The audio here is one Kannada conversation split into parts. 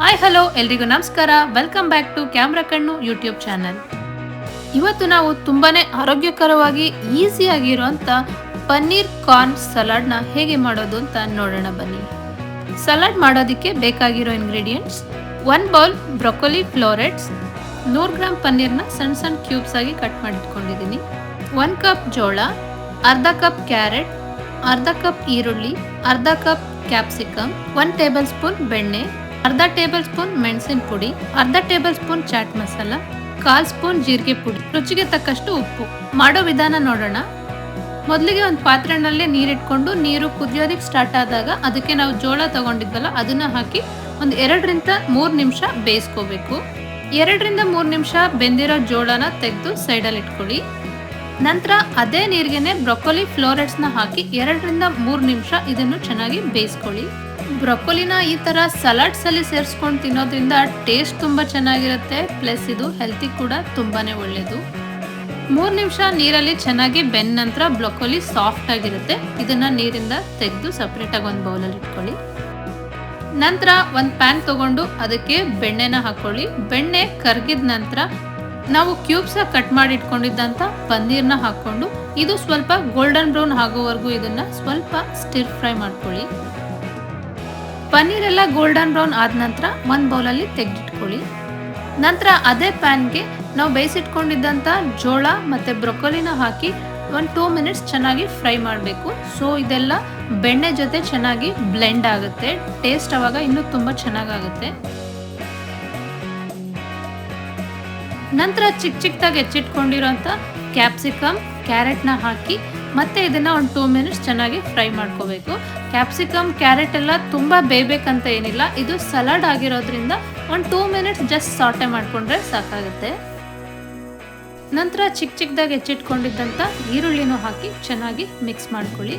ಹಾಯ್ ಹಲೋ ಎಲ್ರಿಗೂ ನಮಸ್ಕಾರ. ವೆಲ್ಕಮ್ ಬ್ಯಾಕ್ ಟು ಕ್ಯಾಮ್ರಾ ಕಣ್ಣು ಯೂಟ್ಯೂಬ್ ಚಾನಲ್. ಇವತ್ತು ನಾವು ತುಂಬಾನೇ ಆರೋಗ್ಯಕರವಾಗಿ ಈಸಿಯಾಗಿರುವಂಥ ಪನ್ನೀರ್ ಕಾರ್ನ್ ಸಲಾಡ್ನ ಹೇಗೆ ಮಾಡೋದು ಅಂತ ನೋಡೋಣ ಬನ್ನಿ. ಸಲಾಡ್ ಮಾಡೋದಕ್ಕೆ ಬೇಕಾಗಿರೋ ಇಂಗ್ರೀಡಿಯೆಂಟ್ಸ್: 1 ಬೌಲ್ ಬ್ರೊಕೊಲಿ ಫ್ಲೋರೆಟ್ಸ್, 100 ಗ್ರಾಮ್ ಪನ್ನೀರ್ನ ಸಣ್ಣ ಸಣ್ಣ ಕ್ಯೂಬ್ಸ್ ಆಗಿ ಕಟ್ ಮಾಡಿಟ್ಕೊಂಡಿದ್ದೀನಿ, 1 ಕಪ್ ಜೋಳ, ಅರ್ಧ ಕಪ್ ಕ್ಯಾರೆಟ್, ಅರ್ಧ ಕಪ್ ಈರುಳ್ಳಿ, ಅರ್ಧ ಕಪ್ ಕ್ಯಾಪ್ಸಿಕಮ್, 1 ಟೇಬಲ್ ಸ್ಪೂನ್ ಬೆಣ್ಣೆ, ಅರ್ಧ ಟೇಬಲ್ ಸ್ಪೂನ್ ಮೆಣಸಿನ ಪುಡಿ, ಅರ್ಧ tablespoon chaat masala, 1/4 spoon ಜೀರಿಗೆ ಪುಡಿ, ರುಚಿಗೆ ತಕ್ಕಷ್ಟು ಉಪ್ಪು. ಮಾಡೋ ವಿಧಾನ ನೋಡೋಣ. ಮೊದಲಿಗೆ ಒಂದು ಪಾತ್ರೆನಲ್ಲಿ ನೀರಿಟ್ಕೊಂಡು ನೀರು ಕುದಿಯೋದಕ್ಕೆ ಸ್ಟಾರ್ಟ್ ಆದಾಗ ಅದಕ್ಕೆ ನಾವು ಜೋಳ ತಗೊಂಡಿದ್ವಲ್ಲ ಅದನ್ನ ಹಾಕಿ ಒಂದು 2ರಿಂದ 3 ನಿಮಿಷ ಬೇಯಿಸ್ಕೋಬೇಕು. 2ರಿಂದ 3 ನಿಮಿಷ ಬೆಂದಿರೋ ಜೋಳನ ತೆಗೆದು ಸೈಡಲ್ಲಿ ಇಟ್ಕೊಳ್ಳಿ. ನಂತರ ಅದೇ ನೀರಿಗೆನೆ ಬ್ರೊಕೊಲಿ ಫ್ಲೋರೆಟ್ಸ್ನ ಹಾಕಿ 2ರಿಂದ 3 ನಿಮಿಷ ಇದನ್ನು ಚೆನ್ನಾಗಿ ಬೇಯಿಸ್ಕೊಳ್ಳಿ. ಬ್ರೊಕೊಲಿನ ಈ ಥರ ಸಲಾಡ್ಸಲ್ಲಿ ಸೇರಿಸ್ಕೊಂಡು ತಿನ್ನೋದ್ರಿಂದ ಟೇಸ್ಟ್ ತುಂಬ ಚೆನ್ನಾಗಿರುತ್ತೆ, ಪ್ಲಸ್ ಇದು ಹೆಲ್ತಿ ಕೂಡ ತುಂಬಾ ಒಳ್ಳೆಯದು. 3 ನಿಮಿಷ ನೀರಲ್ಲಿ ಚೆನ್ನಾಗಿ ಬೆಂದ ನಂತರ ಬ್ರೊಕೊಲಿ ಸಾಫ್ಟ್ ಆಗಿರುತ್ತೆ. ಇದನ್ನು ನೀರಿಂದ ತೆಗೆದು ಸಪ್ರೇಟಾಗಿ ಒಂದು ಬೌಲಲ್ಲಿ ಇಟ್ಕೊಳ್ಳಿ. ನಂತರ ಒಂದು ಪ್ಯಾನ್ ತೊಗೊಂಡು ಅದಕ್ಕೆ ಬೆಣ್ಣೆನ ಹಾಕ್ಕೊಳ್ಳಿ. ಬೆಣ್ಣೆ ಕರಗಿದ ನಂತರ ನಾವು ಕ್ಯೂಬ್ಸಾಗಿ ಕಟ್ ಮಾಡಿ ಇಟ್ಕೊಂಡಿದ್ದಂಥ ಪನ್ನೀರ್ನ ಹಾಕ್ಕೊಂಡು ಇದು ಸ್ವಲ್ಪ ಗೋಲ್ಡನ್ ಬ್ರೌನ್ ಆಗೋವರೆಗೂ ಇದನ್ನು ಸ್ವಲ್ಪ ಸ್ಟಿರ್ ಫ್ರೈ ಮಾಡ್ಕೊಳ್ಳಿ. ಪನ್ನೀರ್ ಎಲ್ಲ ಗೋಲ್ಡನ್ ಬ್ರೌನ್ ಆದ ನಂತರ ಒಂದು ಬೌಲಲ್ಲಿ ತೆಗೆದಿಟ್ಕೊಳ್ಳಿ. ನಂತರ ಅದೇ ಪ್ಯಾನ್ಗೆ ನಾವು ಬೇಯಿಸಿಟ್ಕೊಂಡಿದ್ದಂಥ ಜೋಳ ಮತ್ತು ಬ್ರೊಕೊಲಿನ ಹಾಕಿ ಒಂದು 2 ಮಿನಿಟ್ಸ್ ಚೆನ್ನಾಗಿ ಫ್ರೈ ಮಾಡಬೇಕು. ಸೊ ಇದೆಲ್ಲ ಬೆಣ್ಣೆ ಜೊತೆ ಚೆನ್ನಾಗಿ ಬ್ಲೆಂಡ್ ಆಗುತ್ತೆ, ಟೇಸ್ಟ್ ಅವಾಗ ಇನ್ನೂ ತುಂಬ ಚೆನ್ನಾಗಾಗುತ್ತೆ. ನಂತರ ಚಿಕ್ಕದಾಗಿ ಹೆಚ್ಚಿಟ್ಕೊಂಡಿರೋಂಥ ಕ್ಯಾಪ್ಸಿಕಮ್, ಕ್ಯಾರೆಟ್ನ ಹಾಕಿ ಮತ್ತೆ ಇದನ್ನ ಒಂದು 2 ಮಿನಿಟ್ಸ್ ಚೆನ್ನಾಗಿ ಫ್ರೈ ಮಾಡ್ಕೋಬೇಕು. ಕ್ಯಾಪ್ಸಿಕಮ್, ಕ್ಯಾರೆಟ್ ಎಲ್ಲ ತುಂಬ ಬೇಯಬೇಕಂತ ಏನಿಲ್ಲ, ಇದು ಸಲಾಡ್ ಆಗಿರೋದ್ರಿಂದ ಒಂದು 2 ಮಿನಿಟ್ಸ್ ಜಸ್ಟ್ ಸಾಟೆ ಮಾಡಿಕೊಂಡ್ರೆ ಸಾಕಾಗುತ್ತೆ. ನಂತರ ಚಿಕ್ಕದಾಗಿ ಹೆಚ್ಚಿಟ್ಕೊಂಡಿದ್ದಂಥ ಈರುಳ್ಳಿನೂ ಹಾಕಿ ಚೆನ್ನಾಗಿ ಮಿಕ್ಸ್ ಮಾಡ್ಕೊಳ್ಳಿ.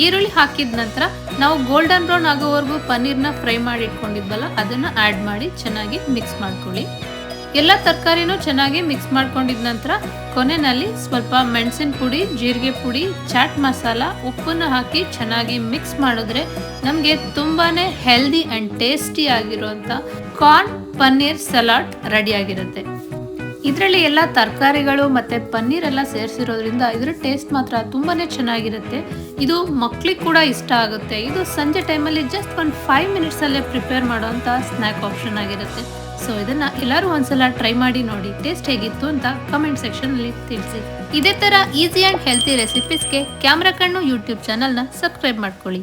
ಈರುಳ್ಳಿ ಹಾಕಿದ ನಂತರ ನಾವು ಗೋಲ್ಡನ್ ಬ್ರೌನ್ ಆಗೋವರೆಗೂ ಪನ್ನೀರ್ನ ಫ್ರೈ ಮಾಡಿ ಇಟ್ಕೊಂಡಿದ್ವಲ್ಲ ಅದನ್ನು ಆ್ಯಡ್ ಮಾಡಿ ಚೆನ್ನಾಗಿ ಮಿಕ್ಸ್ ಮಾಡ್ಕೊಳ್ಳಿ. ಎಲ್ಲ ತರಕಾರಿನೂ ಚೆನ್ನಾಗಿ ಮಿಕ್ಸ್ ಮಾಡ್ಕೊಂಡಿದ ನಂತರ ಕೊನೆಯಲ್ಲಿ ಸ್ವಲ್ಪ ಮೆಣಸಿನ ಪುಡಿ, ಜೀರಿಗೆ ಪುಡಿ, ಚಾಟ್ ಮಸಾಲ, ಉಪ್ಪನ್ನು ಹಾಕಿ ಚೆನ್ನಾಗಿ ಮಿಕ್ಸ್ ಮಾಡಿದ್ರೆ ನಮಗೆ ತುಂಬಾ ಹೆಲ್ದಿ ಆ್ಯಂಡ್ ಟೇಸ್ಟಿ ಆಗಿರುವಂಥ ಕಾರ್ನ್ ಪನ್ನೀರ್ ಸಲಾಡ್ ರೆಡಿಯಾಗಿರುತ್ತೆ. ಇದರಲ್ಲಿ ಎಲ್ಲ ತರಕಾರಿಗಳು ಮತ್ತು ಪನ್ನೀರೆಲ್ಲ ಸೇರಿಸಿರೋದ್ರಿಂದ ಇದರ ಟೇಸ್ಟ್ ಮಾತ್ರ ತುಂಬಾ ಚೆನ್ನಾಗಿರುತ್ತೆ. ಇದು ಮಕ್ಕಳಿಗೆ ಕೂಡ ಇಷ್ಟ ಆಗುತ್ತೆ. ಇದು ಸಂಜೆ ಟೈಮಲ್ಲಿ ಜಸ್ಟ್ ಒಂದು 5 ಮಿನಿಟ್ಸಲ್ಲೇ ಪ್ರಿಪೇರ್ ಮಾಡೋವಂಥ ಸ್ನ್ಯಾಕ್ ಆಪ್ಷನ್ ಆಗಿರುತ್ತೆ. ಸೊ ಇದನ್ನು ಎಲ್ಲರೂ ಒಂದ್ಸಲ ಟ್ರೈ ಮಾಡಿ ನೋಡಿ, ಟೇಸ್ಟ್ ಹೇಗಿತ್ತು ಅಂತ ಕಮೆಂಟ್ ಸೆಕ್ಷನಲ್ಲಿ ತಿಳಿಸಿ. ಇದೇ ಥರ ಈಸಿ ಆ್ಯಂಡ್ ಹೆಲ್ತಿ ರೆಸಿಪೀಸ್ಗೆ ಕ್ಯಾಮ್ರಾ ಕಣ್ಣು ಯೂಟ್ಯೂಬ್ ಚಾನಲ್ನ ಸಬ್ಸ್ಕ್ರೈಬ್ ಮಾಡ್ಕೊಳ್ಳಿ.